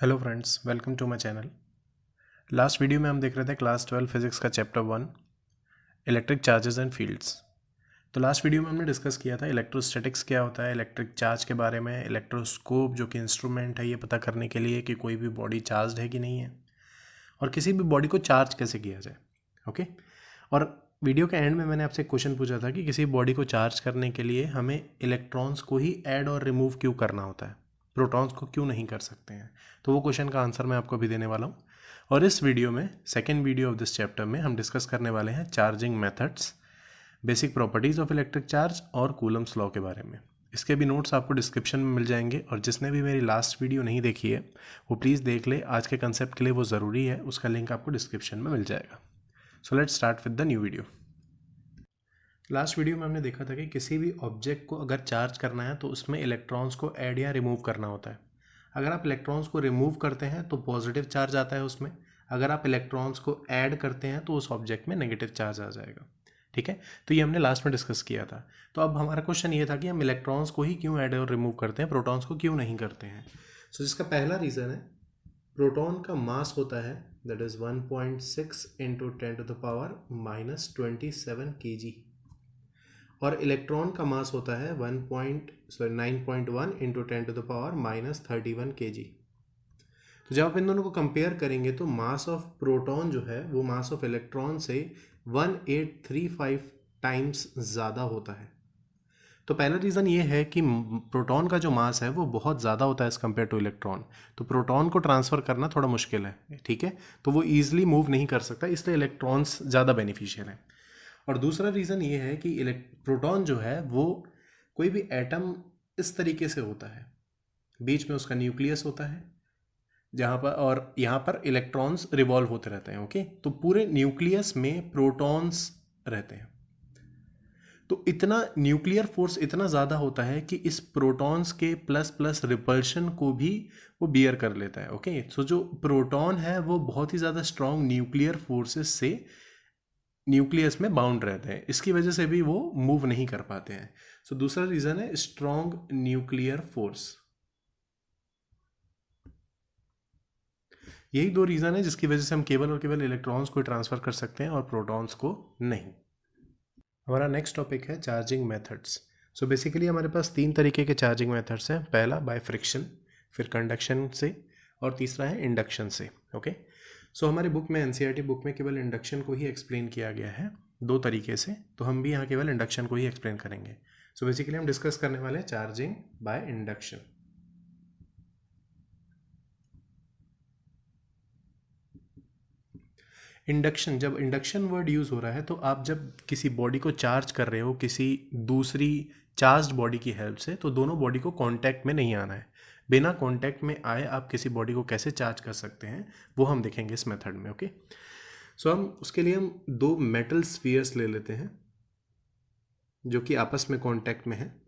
Hello friends, welcome to my channel. Last video में हम देख रहे थे क्लास 12 फिजिक्स का chapter 1 electric charges and fields. तो लास्ट वीडियो में हमने डिस्कस किया था इलेक्ट्रोस्टैटिक्स क्या होता है, इलेक्ट्रिक चार्ज के बारे में, इलेक्ट्रोस्कोप जो कि इंस्ट्रूमेंट है ये पता करने के लिए कि कोई भी बॉडी चार्ज है कि नहीं है, और किसी भी बॉडी को चार्ज कैसे किया जाए। ओके, और वीडियो के एंड में मैंने आपसे एक क्वेश्चन पूछा था कि किसी बॉडी को चार्ज करने के लिए हमें इलेक्ट्रॉन्स को ही ऐड और रिमूव क्यों करना होता है, प्रोटॉन्स को क्यों नहीं कर सकते हैं। तो वो क्वेश्चन का आंसर मैं आपको भी देने वाला हूँ। और इस वीडियो में, second video of this chapter में, हम डिस्कस करने वाले हैं charging methods, basic properties of electric charge और कूलम्स लॉ के बारे में। इसके भी नोट्स आपको डिस्क्रिप्शन में मिल जाएंगे, और जिसने भी मेरी लास्ट वीडियो नहीं देखी है वो प्लीज़ देख ले। आज के कंसेप्ट के लिए वो ज़रूरी है, उसका लिंक आपको डिस्क्रिप्शन में मिल जाएगा। So let's start with the new video. Last video में हमने देखा था कि किसी भी ऑब्जेक्ट को अगर चार्ज करना है तो उसमें इलेक्ट्रॉन्स को ऐड या रिमूव करना होता है। अगर आप इलेक्ट्रॉन्स को रिमूव करते हैं तो पॉजिटिव चार्ज आता है उसमें, अगर आप इलेक्ट्रॉन्स को ऐड करते हैं तो उस ऑब्जेक्ट में नेगेटिव चार्ज आ जाएगा। ठीक है, तो ये हमने लास्ट में डिस्कस किया था। तो अब हमारा क्वेश्चन ये था कि हम इलेक्ट्रॉन्स को ही क्यों ऐड और रिमूव करते हैं, प्रोटॉन्स को क्यों नहीं करते हैं। सो जिसका पहला रीज़न है, प्रोटॉन का मास होता है दैट इज़ 1.6 इंटू 10⁻⁻27 kg, और इलेक्ट्रॉन का मास होता है 9.1 इंटू 10⁻⁻31 kg। तो जब आप इन दोनों को कंपेयर करेंगे तो मास ऑफ प्रोटॉन जो है वो मास ऑफ इलेक्ट्रॉन से 1835 टाइम्स ज़्यादा होता है। तो पहला रीज़न ये है कि प्रोटॉन का जो मास है वो बहुत ज़्यादा होता है एज़ कम्पेयर टू इलेक्ट्रॉन, तो प्रोटॉन को ट्रांसफ़र करना थोड़ा मुश्किल है। ठीक है, तो वो ईजिली मूव नहीं कर सकता, इसलिए इलेक्ट्रॉन्स ज़्यादा बेनिफिशियल है। और दूसरा रीज़न ये है कि प्रोटॉन जो है वो कोई भी एटम इस तरीके से होता है, बीच में उसका न्यूक्लियस होता है जहाँ पर, और यहाँ पर इलेक्ट्रॉन्स रिवॉल्व होते रहते हैं। ओके, तो पूरे न्यूक्लियस में प्रोटॉन्स रहते हैं। तो इतना न्यूक्लियर फोर्स इतना ज़्यादा होता है कि इस प्रोटॉन्स के प्लस प्लस रिपल्शन को भी वो बियर कर लेता है। ओके, सो जो प्रोटॉन है वो बहुत ही ज़्यादा स्ट्रॉन्ग न्यूक्लियर फोर्सेस से न्यूक्लियस में बाउंड रहते हैं, इसकी वजह से भी वो मूव नहीं कर पाते हैं। सो दूसरा रीज़न है स्ट्रॉन्ग न्यूक्लियर फोर्स। यही दो रीज़न है जिसकी वजह से हम केवल और केवल इलेक्ट्रॉन्स को ट्रांसफ़र कर सकते हैं और प्रोटॉन्स को नहीं। हमारा नेक्स्ट टॉपिक है चार्जिंग मेथड्स। सो बेसिकली हमारे पास तीन तरीके के चार्जिंग मेथड्स हैं। पहला बाय फ्रिक्शन, फिर कंडक्शन से, और तीसरा है इंडक्शन से। ओके, सो हमारी बुक में, एनसीईआरटी बुक में, केवल इंडक्शन को ही एक्सप्लेन किया गया है दो तरीके से, तो हम भी यहाँ केवल इंडक्शन को ही एक्सप्लेन करेंगे। सो बेसिकली हम डिस्कस करने वाले हैं चार्जिंग बाय इंडक्शन। इंडक्शन, जब इंडक्शन वर्ड यूज़ हो रहा है तो आप जब किसी बॉडी को चार्ज कर रहे हो किसी दूसरी चार्ज्ड बॉडी की हेल्प से, तो दोनों बॉडी को कांटेक्ट में नहीं आना है। बिना कांटेक्ट में आए आप किसी बॉडी को कैसे चार्ज कर सकते हैं वो हम देखेंगे इस मेथड में। ओके, सो हम उसके लिए हम दो मेटल स्फीयर्स ले लेते हैं जो कि आपस में कांटेक्ट में है,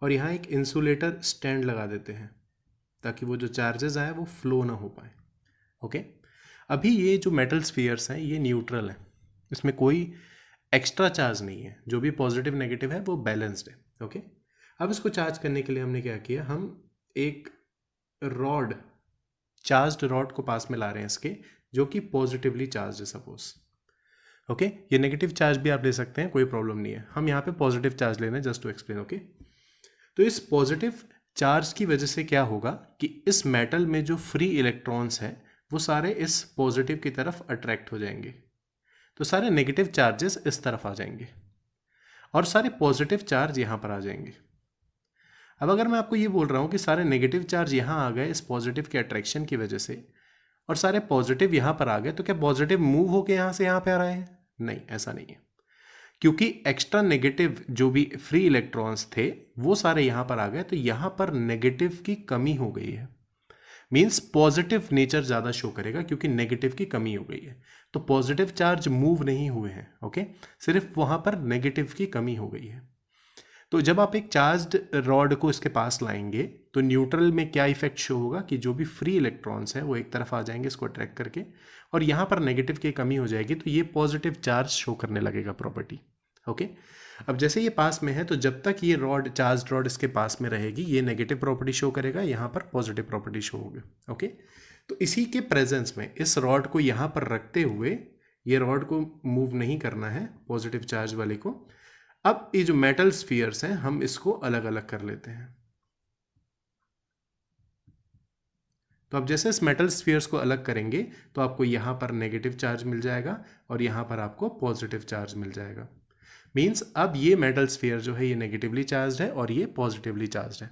और यहाँ एक इंसुलेटर स्टैंड लगा देते हैं ताकि वो जो चार्जेस आए वो फ्लो ना हो पाए। ओके, अभी ये जो मेटल स्फीयर्स हैं ये न्यूट्रल हैं, इसमें कोई एक्स्ट्रा चार्ज नहीं है, जो भी पॉजिटिव नेगेटिव है वो बैलेंस्ड है। ओके, अब इसको चार्ज करने के लिए हमने क्या किया, हम एक रॉड, चार्ज्ड रॉड को पास में ला रहे हैं इसके, जो कि पॉजिटिवली चार्ज है सपोज। ओके, ये नेगेटिव चार्ज भी आप ले सकते हैं, कोई प्रॉब्लम नहीं है, हम यहाँ पे पॉजिटिव चार्ज ले रहे हैं जस्ट टू एक्सप्लेन। ओके, तो इस पॉजिटिव चार्ज की वजह से क्या होगा कि इस मेटल में जो फ्री इलेक्ट्रॉन्स हैं वो सारे इस पॉजिटिव की तरफ अट्रैक्ट हो जाएंगे, तो सारे नेगेटिव चार्जेस इस तरफ आ जाएंगे और सारे पॉजिटिव चार्ज यहाँ पर आ जाएंगे। अब अगर मैं आपको ये बोल रहा हूँ कि सारे नेगेटिव चार्ज यहाँ आ गए इस पॉजिटिव के अट्रैक्शन की वजह से, और सारे पॉजिटिव यहाँ पर आ गए, तो क्या पॉजिटिव मूव होकर यहाँ से यहाँ पे आ रहे हैं? नहीं, ऐसा नहीं है, क्योंकि एक्स्ट्रा नेगेटिव जो भी फ्री इलेक्ट्रॉन्स थे वो सारे यहाँ पर आ गए, तो यहाँ पर नेगेटिव की कमी हो गई है। मीन्स पॉजिटिव नेचर ज़्यादा शो करेगा क्योंकि नेगेटिव की कमी हो गई है, तो पॉजिटिव चार्ज मूव नहीं हुए हैं। ओके, सिर्फ वहाँ पर नेगेटिव की कमी हो गई है। तो जब आप एक चार्ज्ड रॉड को इसके पास लाएंगे तो न्यूट्रल में क्या इफेक्ट शो होगा कि जो भी फ्री इलेक्ट्रॉन्स हैं वो एक तरफ आ जाएंगे इसको अट्रैक्ट करके, और यहाँ पर नेगेटिव की कमी हो जाएगी, तो ये पॉजिटिव चार्ज शो करने लगेगा प्रॉपर्टी। ओके। अब जैसे ये पास में है तो जब तक ये रॉड, चार्ज रॉड इसके पास में रहेगी, ये नेगेटिव प्रॉपर्टी शो करेगा, यहाँ पर पॉजिटिव प्रॉपर्टी शो होगी। ओके, तो इसी के प्रेजेंस में इस रॉड को यहाँ पर रखते हुए, ये रॉड को मूव नहीं करना है पॉजिटिव चार्ज वाले को। अब ये जो मेटल स्फीयर्स हैं हम इसको अलग अलग कर लेते हैं। तो अब जैसे इस मेटल स्फीयर्स को अलग करेंगे तो आपको यहाँ पर नेगेटिव चार्ज मिल जाएगा और यहाँ पर आपको पॉजिटिव चार्ज मिल जाएगा। मीन्स अब ये मेटल स्फीयर जो है ये नेगेटिवली चार्ज है और ये पॉजिटिवली चार्ज है।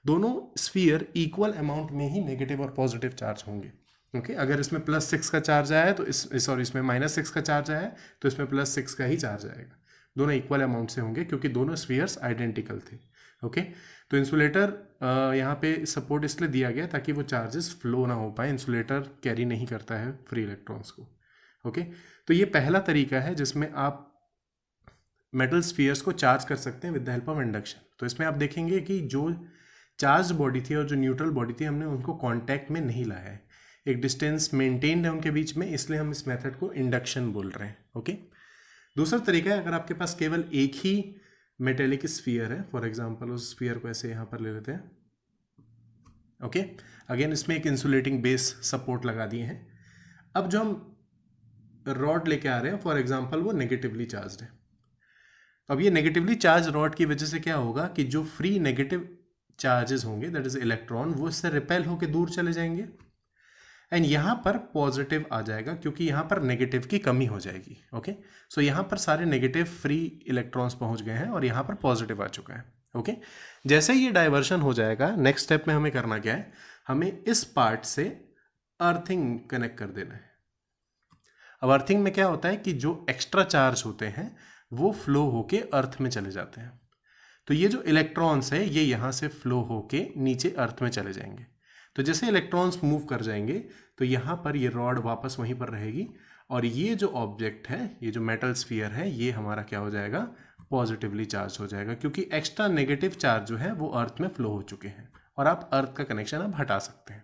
दोनों स्फीयर इक्वल अमाउंट में ही नेगेटिव और पॉजिटिव चार्ज होंगे। ओके, अगर इसमें +6 का चार्ज आया है तो इसमें -6 का चार्ज आया है तो इसमें +6 का ही चार्ज आएगा। दोनों इक्वल अमाउंट से होंगे क्योंकि दोनों स्फीयर्स आइडेंटिकल थे। ओके, तो इंसुलेटर यहाँ पे सपोर्ट इसलिए दिया गया ताकि वो चार्जेस फ्लो ना हो पाए। इंसुलेटर कैरी नहीं करता है फ्री इलेक्ट्रॉन्स को। ओके, तो ये पहला तरीका है जिसमें आप मेटल स्फीयर्स को चार्ज कर सकते हैं with the help of induction. तो इसमें आप देखेंगे कि जो चार्ज बॉडी थी और जो न्यूट्रल बॉडी थी हमने उनको कांटेक्ट में नहीं लाया है, एक डिस्टेंस मेंटेन्ड है उनके बीच में, इसलिए हम इस मेथड को इंडक्शन बोल रहे हैं। ओके, दूसरा तरीका है अगर आपके पास केवल एक ही मेटेलिक स्फीयर है, फॉर एग्जांपल उस स्फीयर को ऐसे यहाँ पर ले लेते हैं। ओके, अगेन इसमें एक इंसुलेटिंग बेस सपोर्ट लगा दिए हैं। अब जो हम रॉड लेके आ रहे हैं फॉर एग्जांपल वो नेगेटिवली चार्ज है। अब ये नेगेटिवली चार्ज रॉड की वजह से क्या होगा कि जो फ्री नेगेटिव चार्जेस होंगे दैट इज इलेक्ट्रॉन, वो इससे रिपेल होकर दूर चले जाएंगे एंड यहाँ पर पॉजिटिव आ जाएगा क्योंकि यहाँ पर नेगेटिव की कमी हो जाएगी। ओके, सो यहाँ पर सारे नेगेटिव फ्री इलेक्ट्रॉन्स पहुँच गए हैं और यहाँ पर पॉजिटिव आ चुका है। ओके, जैसे ही ये डाइवर्शन हो जाएगा नेक्स्ट स्टेप में हमें करना क्या है, हमें इस पार्ट से अर्थिंग कनेक्ट कर देना है। अब अर्थिंग में क्या होता है कि जो एक्स्ट्रा चार्ज होते हैं वो फ्लो होके अर्थ में चले जाते हैं। तो ये जो इलेक्ट्रॉन्स है ये यहाँ से फ्लो होके नीचे अर्थ में चले जाएंगे। तो जैसे इलेक्ट्रॉन्स मूव कर जाएंगे तो यहाँ पर ये रॉड वापस वहीं पर रहेगी और ये जो ऑब्जेक्ट है, ये जो मेटल स्फीयर है, ये हमारा क्या हो जाएगा, पॉजिटिवली चार्ज हो जाएगा क्योंकि एक्स्ट्रा नेगेटिव चार्ज जो है वो अर्थ में फ्लो हो चुके हैं और आप अर्थ का कनेक्शन अब हटा सकते हैं।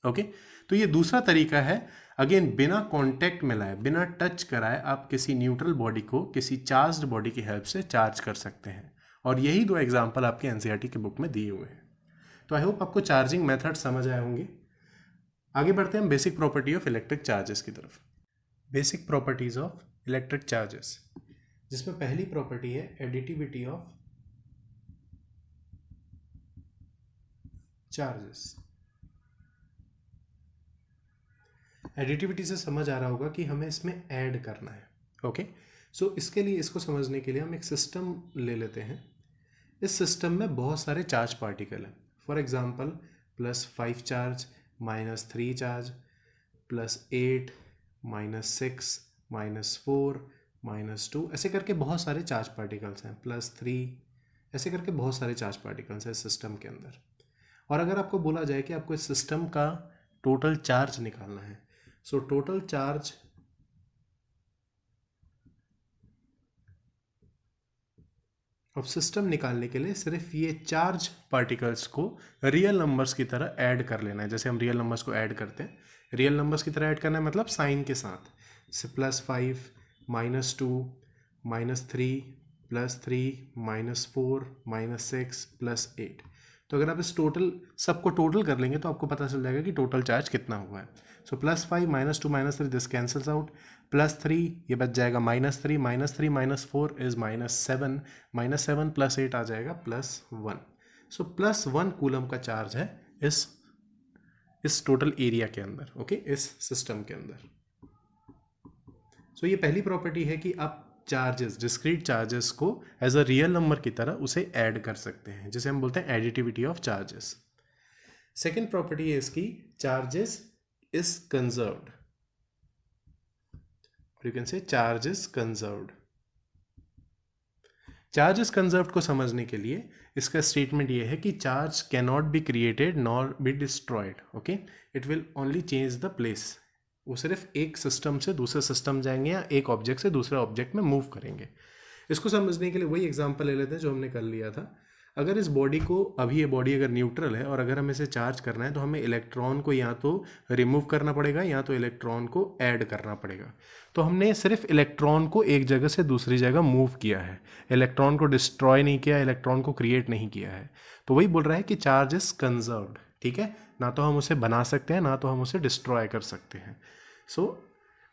ओके, तो ये दूसरा तरीका है। अगेन बिना कांटेक्ट में लाए, बिना टच कराए आप किसी न्यूट्रल बॉडी को किसी चार्ज्ड बॉडी की हेल्प से चार्ज कर सकते हैं और यही दो एग्जांपल आपके एनसीईआरटी की बुक में दिए हुए हैं। तो आई होप आपको चार्जिंग मेथड समझ आए होंगे। आगे बढ़ते हैं basic property of electric charges की तरफ। Basic properties of electric charges, जिसमें पहली प्रॉपर्टी है एडिटिविटी ऑफ चार्जेस। एडिटिविटी से समझ आ रहा होगा कि हमें इसमें ऐड करना है। ओके, सो इसके लिए, इसको समझने के लिए हम एक सिस्टम ले लेते हैं। इस सिस्टम में बहुत सारे चार्ज पार्टिकल हैं। फॉर एग्जांपल +5 चार्ज, -3 चार्ज, +8, -6, -4, -2, ऐसे करके बहुत सारे चार्ज पार्टिकल्स हैं, +3, ऐसे करके बहुत सारे चार्ज पार्टिकल्स हैं इस सिस्टम के अंदर। और अगर आपको बोला जाए कि आपको इस सिस्टम का टोटल चार्ज निकालना है, सो टोटल चार्ज अब सिस्टम निकालने के लिए सिर्फ ये चार्ज पार्टिकल्स को रियल नंबर्स की तरह ऐड कर लेना है। जैसे हम रियल नंबर्स को ऐड करते हैं, रियल नंबर्स की तरह ऐड करना है मतलब साइन के साथ, जैसे +5, -2, -3, +3, -4, -6, +8। तो अगर आप इस टोटल सबको टोटल कर लेंगे तो आपको पता चल जाएगा कि टोटल चार्ज कितना हुआ है। सो +5, -2, -3 दिस कैंसल्स आउट, +3 ये बच जाएगा -3, -3 -4 इज -7, -7 +8 आ जाएगा +1। सो +1 कूलम का चार्ज है इस टोटल एरिया के अंदर। ओके, इस सिस्टम के अंदर। सो ये पहली प्रॉपर्टी है कि आप चार्जेस, डिस्क्रीट चार्जेस को एज अ रियल नंबर की तरह उसे ऐड कर सकते हैं, जिसे हम बोलते हैं additivity of charges. Second property है इसकी, चार्जेस इज कंजर्व्ड, और you can say charge is conserved. Charge is conserved को समझने के लिए इसका स्टेटमेंट ये है कि charge can not be created nor be destroyed. Okay, it will only change the place. वो सिर्फ एक सिस्टम से दूसरे सिस्टम जाएंगे या एक ऑब्जेक्ट से दूसरे ऑब्जेक्ट में मूव करेंगे। इसको समझने के लिए वही एग्जांपल ले लेते हैं जो हमने कर लिया था। अगर इस बॉडी को, अभी ये बॉडी अगर न्यूट्रल है और अगर हमें इसे चार्ज करना है तो हमें इलेक्ट्रॉन को या तो रिमूव करना पड़ेगा या तो इलेक्ट्रॉन को ऐड करना पड़ेगा। तो हमने सिर्फ इलेक्ट्रॉन को एक जगह से दूसरी जगह मूव किया है, इलेक्ट्रॉन को डिस्ट्रॉय नहीं किया, इलेक्ट्रॉन को क्रिएट नहीं किया है। तो वही बोल रहा है कि चार्ज इज कंजर्व्ड, ठीक है, ना तो हम उसे बना सकते हैं ना तो हम उसे डिस्ट्रॉय कर सकते हैं। So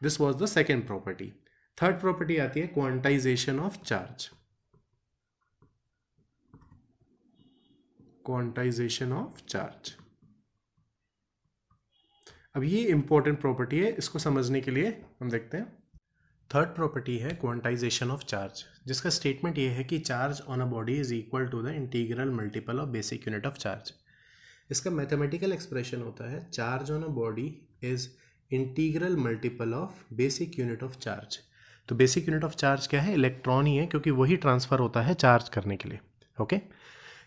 this was the second property. Third property आती है quantization of charge. Quantization of charge, अब ये इंपॉर्टेंट प्रॉपर्टी है, इसको समझने के लिए हम देखते हैं। थर्ड प्रॉपर्टी है क्वांटाइजेशन ऑफ चार्ज, जिसका स्टेटमेंट ये है कि charge on a body is equal to the integral multiple of basic unit of charge. इसका मैथमेटिकल एक्सप्रेशन होता है charge on a body is integral multiple of basic unit of charge. तो basic unit of charge क्या है? Electron ही है, क्योंकि वही transfer होता है चार्ज करने के लिए। ओके,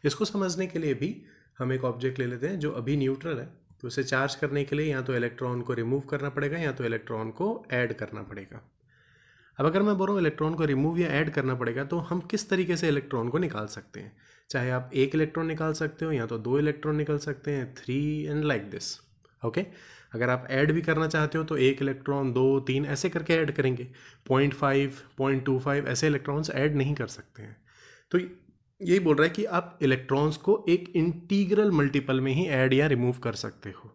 इसको समझने के लिए भी हम एक ऑब्जेक्ट ले लेते हैं जो अभी न्यूट्रल है, तो उसे चार्ज करने के लिए या तो इलेक्ट्रॉन को रिमूव करना पड़ेगा या तो इलेक्ट्रॉन को ऐड करना पड़ेगा। अब अगर मैं बोल रहा हूँ इलेक्ट्रॉन को रिमूव या ऐड करना पड़ेगा, तो हम किस तरीके से इलेक्ट्रॉन को निकाल सकते हैं? चाहे आप एक इलेक्ट्रॉन निकाल सकते हो या तो दो इलेक्ट्रॉन निकाल सकते हैं, 3 एंड लाइक दिस। ओके, अगर आप ऐड भी करना चाहते हो तो एक इलेक्ट्रॉन, 2, 3 ऐसे करके ऐड करेंगे। 0.5, 0.25 ऐसे इलेक्ट्रॉन्स ऐड नहीं कर सकते हैं। तो यही बोल रहा है कि आप इलेक्ट्रॉन्स को एक इंटीग्रल मल्टीपल में ही ऐड या रिमूव कर सकते हो।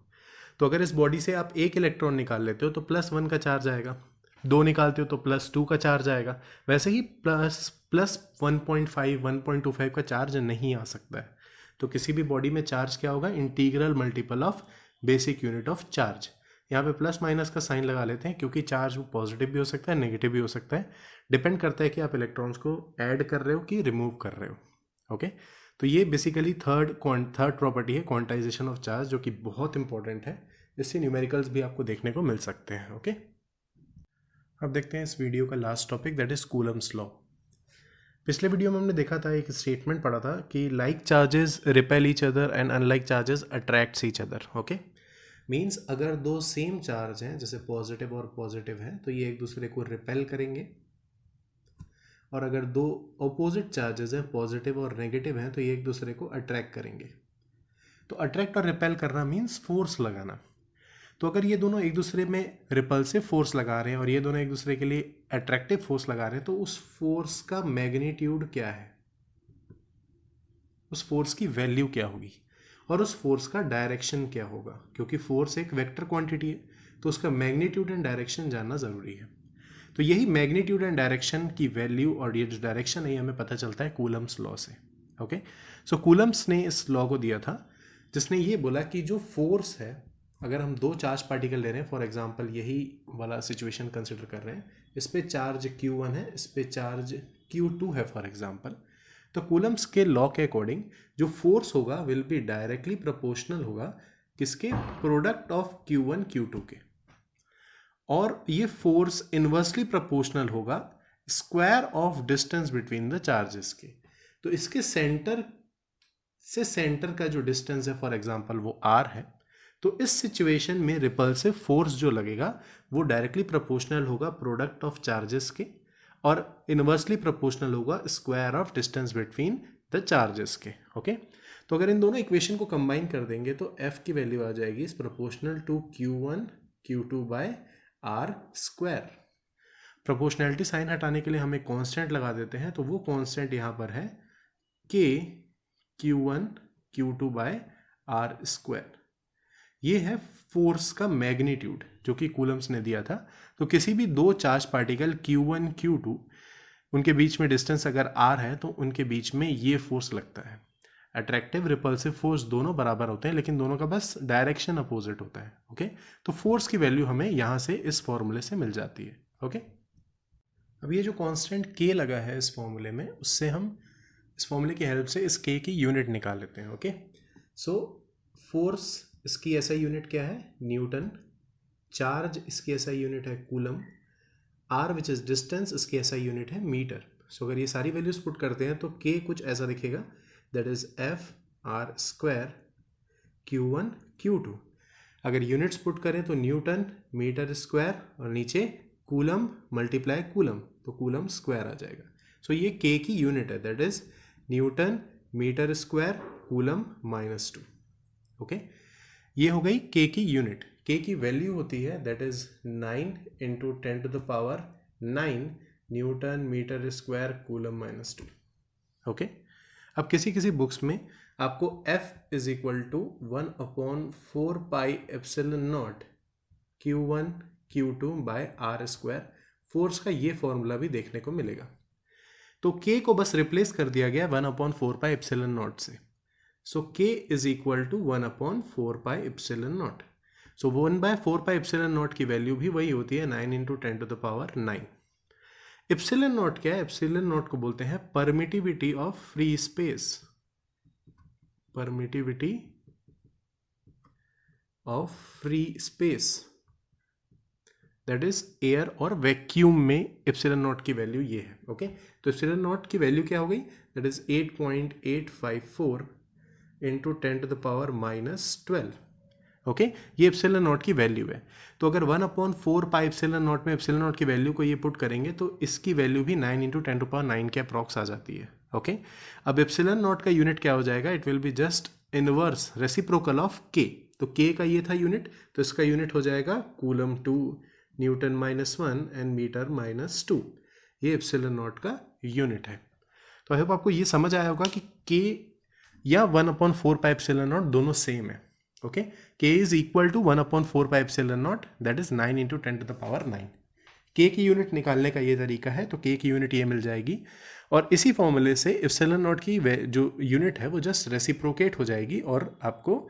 तो अगर इस बॉडी से आप एक इलेक्ट्रॉन निकाल लेते हो तो +1 का चार्ज आएगा, 2 निकालते हो तो +2 का चार्ज आएगा। वैसे ही प्लस 1.5, 1.25 का चार्ज नहीं आ सकता है। तो किसी भी बॉडी में चार्ज क्या होगा? Integral multiple of basic unit of charge. यहाँ पे प्लस माइनस का साइन लगा लेते हैं, क्योंकि चार्ज वो पॉजिटिव भी हो सकता है, नेगेटिव भी हो सकता है। डिपेंड करता है कि आप इलेक्ट्रॉन्स को ऐड कर रहे हो कि रिमूव कर रहे हो। ओके, तो ये बेसिकली थर्ड प्रॉपर्टी है क्वांटाइजेशन ऑफ चार्ज, जो कि बहुत इंपॉर्टेंट है। इससे न्यूमेरिकल्स भी आपको देखने को मिल सकते हैं। ओके, अब देखते हैं इस वीडियो का last topic, that is Coulomb's law. पिछले वीडियो में हमने देखा था, एक स्टेटमेंट पढ़ा था कि like charges repel each other and unlike charges attracts each other. Okay, means अगर दो सेम चार्ज हैं, जैसे पॉजिटिव और पॉजिटिव हैं, तो ये एक दूसरे को रिपेल करेंगे, और अगर दो अपोजिट चार्जेस हैं, पॉजिटिव और नेगेटिव हैं, तो ये एक दूसरे को अट्रैक्ट करेंगे। तो अट्रैक्ट और रिपेल करना मीन्स फोर्स लगाना। तो अगर ये दोनों एक दूसरे में रिपल्सिव फोर्स लगा रहे हैं और ये दोनों एक दूसरे के लिए अट्रैक्टिव फोर्स लगा रहे हैं, तो उस फोर्स का मैग्नीट्यूड क्या है, उस फोर्स की वैल्यू क्या होगी, और उस फोर्स का डायरेक्शन क्या होगा। क्योंकि फोर्स एक वेक्टर क्वांटिटी है, तो उसका मैग्नीट्यूड एंड डायरेक्शन जानना ज़रूरी है। तो यही मैग्नीट्यूड एंड डायरेक्शन की वैल्यू और ये जो डायरेक्शन है, ये हमें पता चलता है कूलम्स लॉ से। ओके, सो कूलम्स ने इस लॉ को दिया था, जिसने ये बोला कि जो फोर्स है, अगर हम दो चार्ज पार्टिकल ले रहे हैं, फॉर एग्जांपल यही वाला सिचुएशन कंसिडर कर रहे हैं, इस पे चार्ज Q1 है, इस पे चार्ज Q2 है फॉर एग्जांपल, तो कूलम्स के लॉ के अकॉर्डिंग जो फोर्स होगा विल बी डायरेक्टली प्रोपोर्शनल होगा किसके? प्रोडक्ट ऑफ Q1 Q2 के। और ये फोर्स इन्वर्सली प्रोपोर्शनल होगा square of distance between the charges के। तो इसके सेंटर से सेंटर का जो डिस्टेंस है, फॉर एग्जांपल वो r है, तो इस सिचुएशन में रिपल्सिव फोर्स जो लगेगा वो डायरेक्टली प्रोपोर्शनल होगा प्रोडक्ट ऑफ चार्जेस के, और इनवर्सली प्रोपोर्शनल होगा square of distance between the charges के। ओके, तो अगर इन दोनों इक्वेशन को कंबाइन कर देंगे तो f की वैल्यू आ जाएगी is proportional to Q1 Q2 by r square. Proportionality sign हटाने के लिए हम एक कांस्टेंट लगा देते हैं, तो वो कांस्टेंट यहाँ पर है k Q1 Q2 by r square. ये है फोर्स का मैग्नीट्यूड जो कि कूलम्स ने दिया था। तो किसी भी दो चार्ज पार्टिकल Q1 Q2, उनके बीच में डिस्टेंस अगर r है, तो उनके बीच में ये फोर्स लगता है। अट्रैक्टिव रिपल्सिव फोर्स दोनों बराबर होते हैं, लेकिन दोनों का बस डायरेक्शन अपोजिट होता है। ओके, तो फोर्स की वैल्यू हमें यहाँ से इस फॉर्मूले से मिल जाती है। ओके, अब ये जो कांस्टेंट k लगा है इस फॉर्मूले में, उससे हम इस फॉर्मूले की हेल्प से इस k की यूनिट निकाल लेते हैं। ओके, सो फोर्स इसकी ऐसा यूनिट क्या है? न्यूटन। चार्ज इसकी ऐसा यूनिट है coulomb. r which is distance, इसकी ऐसा यूनिट है मीटर। सो अगर ये सारी वैल्यूज पुट करते हैं तो k कुछ ऐसा दिखेगा, that is F r square Q1 Q2। अगर यूनिट्स पुट करें तो न्यूटन मीटर स्क्वायर और नीचे कूलम मल्टीप्लाई कूलम, तो कूलम स्क्वायर आ जाएगा। सो ये k की यूनिट है, that is newton metre square coulomb -2। Okay, ये हो गई के की यूनिट। के की वैल्यू होती है that is 9 into 10⁹9 newton metre square coulomb -2। Okay, अब किसी किसी बुक्स में आपको F is equal to 1/4 pi epsilon not Q1 Q2 by R square force का ये फॉर्मूला भी देखने को मिलेगा। तो K को बस रिप्लेस कर दिया गया 1/4 पाई एप्सिलॉन नॉट से। So K is equal to 1/4 pi epsilon not. So 1/4 pi epsilon not की वैल्यू भी वही होती है 9 इंटू 10⁹9। एप्सिलॉन नॉट क्या है? एप्सिलॉन नॉट को बोलते हैं permittivity of free space. Permittivity of free space that is air और वैक्यूम में एप्सिलॉन नॉट की वैल्यू ये है। ओके, तो एप्सिलॉन नॉट की वैल्यू क्या हो गई? That is 8.854 into 10⁻⁻12। ओके, ये एप्सिलॉन नॉट की वैल्यू है। तो अगर 1/4 पाई एप्सिलॉन नॉट में एप्सिलॉन नॉट की वैल्यू को ये पुट करेंगे तो इसकी वैल्यू भी 9 इंटू 10⁻9 के अप्रॉक्स आ जाती है। ओके, अब एप्सिलॉन नॉट का यूनिट क्या हो जाएगा? It will be just inverse reciprocal of के। तो के का ये था यूनिट, तो इसका यूनिट हो जाएगा कूलम 2 न्यूटन -1 एंड मीटर -2। ये एप्सिलॉन नॉट का यूनिट है। तो आई होप आपको ये समझ आया होगा कि के या 1/4 पाई एप्सिलॉन नॉट दोनों सेम है। Okay, K is equal to 1/4 pi epsilon not that is 9 into 10⁻9। K की यूनिट निकालने का ये तरीका है, तो के की यूनिट ये मिल जाएगी और इसी फॉर्मूले से एप्सिलॉन नॉट की जो यूनिट है वो जस्ट रेसिप्रोकेट हो जाएगी और आपको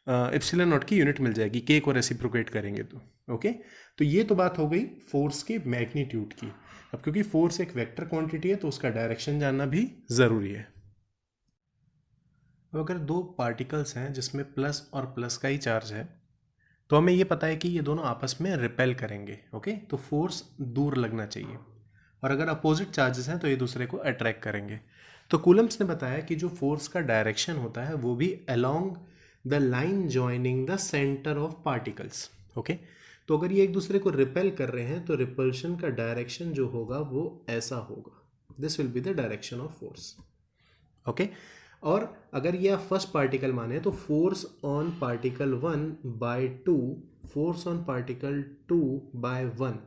एप्सिलॉन नॉट की यूनिट मिल जाएगी के को रेसिप्रोकेट करेंगे तो। ओके, तो ये तो बात हो गई फोर्स के मैग्नीट्यूड की। अब क्योंकि फोर्स एक वेक्टर क्वांटिटी है तो उसका डायरेक्शन जानना भी ज़रूरी है। अब अगर दो पार्टिकल्स हैं जिसमें प्लस और प्लस का ही चार्ज है तो हमें ये पता है कि ये दोनों आपस में रिपेल करेंगे। ओके, तो फोर्स दूर लगना चाहिए और अगर अपोजिट चार्जेस हैं तो ये दूसरे को अट्रैक्ट करेंगे। तो कूलम्स ने बताया कि जो फोर्स का डायरेक्शन होता है वो भी along the line joining the centre of particles. Okay, तो अगर ये एक दूसरे को रिपेल कर रहे हैं तो रिपल्शन का डायरेक्शन जो होगा वो ऐसा होगा। This will be the direction of force. Okay, और अगर ये आप फर्स्ट पार्टिकल माने तो force on particle 1/2 force on particle 2/1,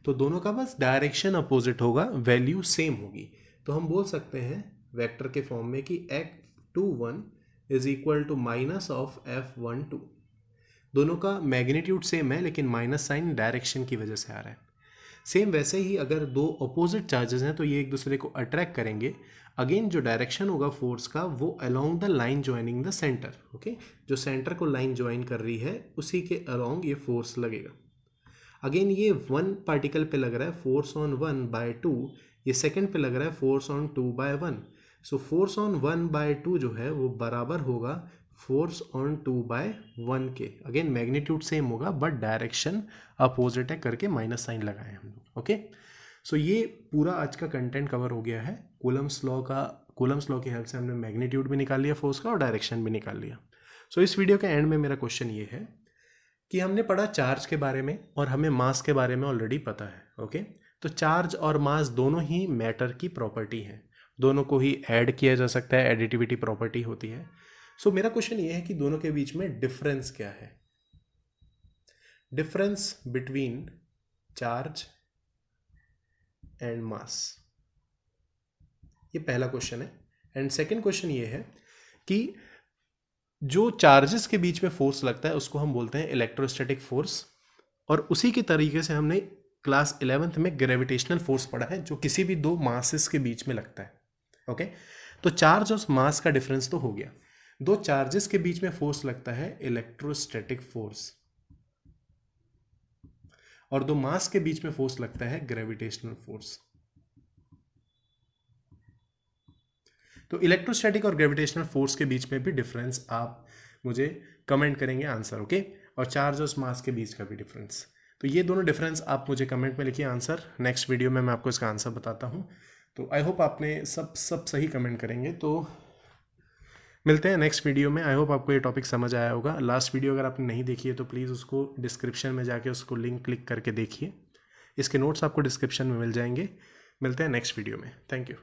तो दोनों का बस डायरेक्शन अपोजिट होगा, वैल्यू सेम होगी। तो हम बोल सकते हैं वेक्टर के फॉर्म में कि F21 is equal to minus of F12। दोनों का मैग्नीट्यूड सेम है लेकिन माइनस साइन डायरेक्शन की वजह से आ रहा है। सेम वैसे ही अगर दो अपोजिट चार्जेस हैं तो ये एक दूसरे को अट्रैक्ट करेंगे। अगेन जो डायरेक्शन होगा फोर्स का वो along the line joining the centre. Okay, जो सेंटर को लाइन ज्वाइन कर रही है उसी के अलोंग ये फोर्स लगेगा। अगेन ये 1 पार्टिकल पे लग रहा है फोर्स ऑन 1/2, ये सेकंड पे लग रहा है force on 2/1। So force on 1/2 जो है वो बराबर होगा फोर्स ऑन 2/1 के। अगेन मैग्नीट्यूड सेम होगा बट डायरेक्शन अपोजिट है करके माइनस साइन लगाए हम लोग। ओके, सो ये पूरा आज का कंटेंट कवर हो गया है। कूलम्स लॉ की हेल्प से हमने मैग्नीट्यूड भी निकाल लिया फोर्स का और डायरेक्शन भी निकाल लिया। सो इस वीडियो के एंड में मेरा क्वेश्चन ये है कि हमने पढ़ा चार्ज के बारे में और हमें मास के बारे में ऑलरेडी पता है। ओके, तो चार्ज और मास दोनों ही मैटर की प्रॉपर्टी है, दोनों को ही ऐड किया जा सकता है, एडिटिविटी प्रॉपर्टी होती है। सो मेरा क्वेश्चन ये है कि दोनों के बीच में डिफरेंस क्या है? Difference between charge and mass, ये पहला क्वेश्चन है। एंड सेकंड क्वेश्चन ये है कि जो चार्जेस के बीच में फोर्स लगता है उसको हम बोलते हैं इलेक्ट्रोस्टैटिक फोर्स, और उसी के तरीके से हमने क्लास 11th में ग्रेविटेशनल फोर्स पढ़ा है जो किसी भी दो मासेस के बीच में लगता है। ओके, तो चार्ज और मास का डिफरेंस तो हो गया। दो चार्जेस के बीच में फोर्स लगता है इलेक्ट्रोस्टैटिक फोर्स और दो मास के बीच में फोर्स लगता है ग्रेविटेशनल फोर्स। तो इलेक्ट्रोस्टैटिक और ग्रेविटेशनल फोर्स के बीच में भी डिफरेंस आप मुझे कमेंट करेंगे आंसर। ओके, और चार्ज और मास के बीच का भी डिफरेंस, तो ये दोनों डिफरेंस आप मुझे कमेंट में लिखिए आंसर। नेक्स्ट वीडियो में मैं आपको इसका आंसर बताता हूँ। तो आई होप आपने सब सही कमेंट करेंगे। तो मिलते हैं नेक्स्ट वीडियो में। आई होप आपको ये टॉपिक समझ आया होगा। लास्ट वीडियो अगर आपने नहीं देखी है तो प्लीज़ उसको डिस्क्रिप्शन में जाके उसको लिंक क्लिक करके देखिए। इसके नोट्स आपको डिस्क्रिप्शन में मिल जाएंगे। मिलते हैं नेक्स्ट वीडियो में। Thank you.